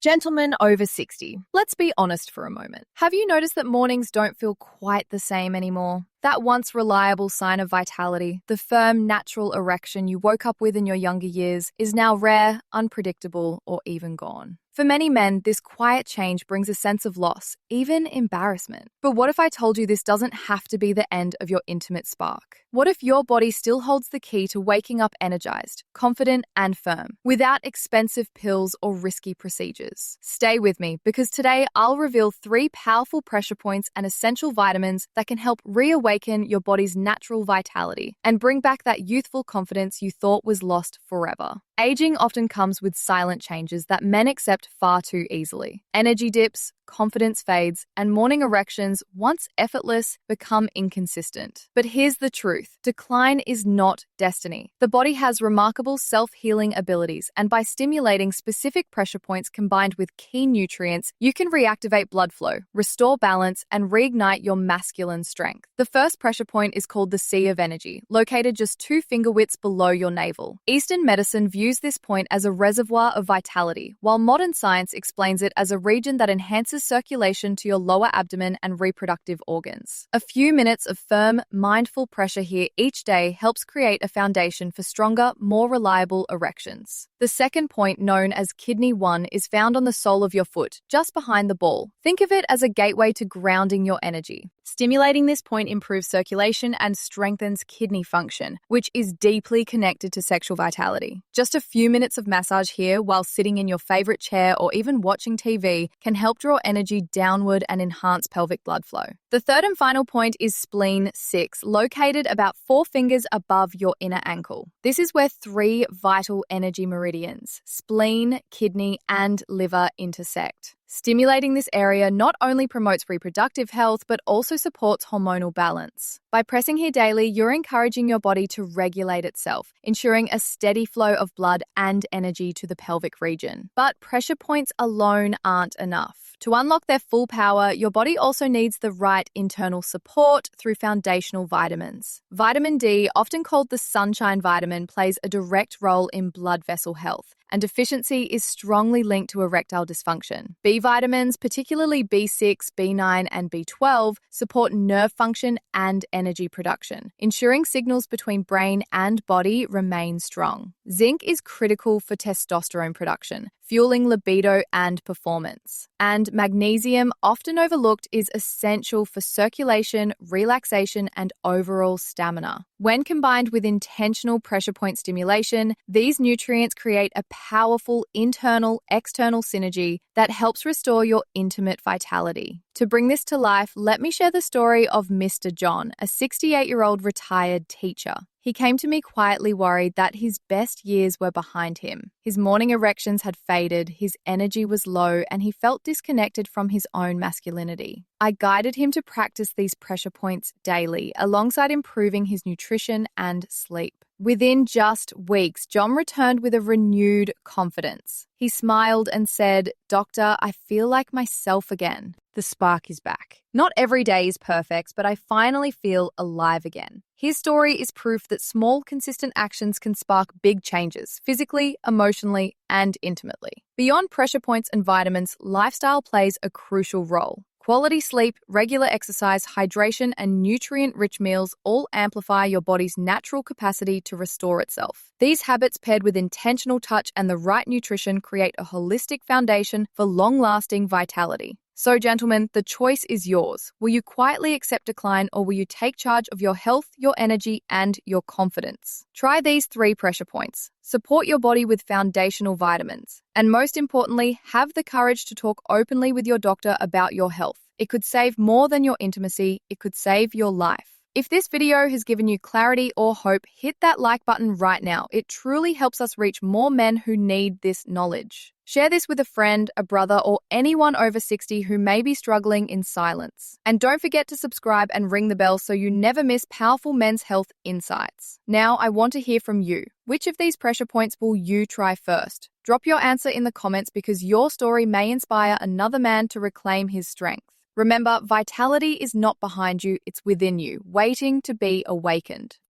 Gentlemen over 60, let's be honest for a moment. Have you noticed that mornings don't feel quite the same anymore? That once reliable sign of vitality, the firm, natural erection you woke up with in your younger years, is now rare, unpredictable, or even gone. For many men, this quiet change brings a sense of loss, even embarrassment. But what if I told you this doesn't have to be the end of your intimate spark? What if your body still holds the key to waking up energized, confident, and firm, without expensive pills or risky procedures? Stay with me, because today I'll reveal 3 powerful pressure points and essential vitamins that can help reawaken your body's natural vitality and bring back that youthful confidence you thought was lost forever. Aging often comes with silent changes that men accept far too easily. Energy dips, confidence fades, and morning erections, once effortless, become inconsistent. But here's the truth. Decline is not destiny. The body has remarkable self-healing abilities, and by stimulating specific pressure points combined with key nutrients, you can reactivate blood flow, restore balance, and reignite your masculine strength. The first pressure point is called the Sea of Energy, located just 2 finger widths below your navel. Eastern medicine views this point as a reservoir of vitality, while modern science explains it as a region that enhances circulation to your lower abdomen and reproductive organs. A few minutes of firm, mindful pressure here each day helps create a foundation for stronger, more reliable erections. The second point, known as Kidney 1, is found on the sole of your foot, just behind the ball. Think of it as a gateway to grounding your energy. Stimulating this point improves circulation and strengthens kidney function, which is deeply connected to sexual vitality. Just a few minutes of massage here while sitting in your favorite chair or even watching TV can help draw energy downward and enhance pelvic blood flow. The third and final point is Spleen 6, located about 4 fingers above your inner ankle. This is where 3 vital energy meridians, spleen, kidney, and liver, intersect. Stimulating this area not only promotes reproductive health, but also supports hormonal balance. By pressing here daily, you're encouraging your body to regulate itself, ensuring a steady flow of blood and energy to the pelvic region. But pressure points alone aren't enough. To unlock their full power, your body also needs the right internal support through foundational vitamins. Vitamin D, often called the sunshine vitamin, plays a direct role in blood vessel health, and deficiency is strongly linked to erectile dysfunction. B vitamins, particularly B6, B9, and B12, support nerve function and energy production, ensuring signals between brain and body remain strong. Zinc is critical for testosterone production, fueling libido and performance. And magnesium, often overlooked, is essential for circulation, relaxation, and overall stamina. When combined with intentional pressure point stimulation, these nutrients create a powerful internal-external synergy that helps restore your intimate vitality. To bring this to life, let me share the story of Mr. John, a 68-year-old retired teacher. He came to me quietly worried that his best years were behind him. His morning erections had faded, his energy was low, and he felt disconnected from his own masculinity. I guided him to practice these pressure points daily, alongside improving his nutrition and sleep. Within just weeks, John returned with a renewed confidence. He smiled and said, "Doctor, I feel like myself again. The spark is back. Not every day is perfect, but I finally feel alive again." His story is proof that small, consistent actions can spark big changes, physically, emotionally, and intimately. Beyond pressure points and vitamins, lifestyle plays a crucial role. Quality sleep, regular exercise, hydration, and nutrient-rich meals all amplify your body's natural capacity to restore itself. These habits, paired with intentional touch and the right nutrition, create a holistic foundation for long-lasting vitality. So, gentlemen, the choice is yours. Will you quietly accept decline, or will you take charge of your health, your energy, and your confidence? Try these 3 pressure points. Support your body with foundational vitamins. And most importantly, have the courage to talk openly with your doctor about your health. It could save more than your intimacy. It could save your life. If this video has given you clarity or hope, hit that like button right now. It truly helps us reach more men who need this knowledge. Share this with a friend, a brother, or anyone over 60 who may be struggling in silence. And don't forget to subscribe and ring the bell so you never miss powerful men's health insights. Now, I want to hear from you. Which of these pressure points will you try first? Drop your answer in the comments, because your story may inspire another man to reclaim his strength. Remember, vitality is not behind you, it's within you, waiting to be awakened.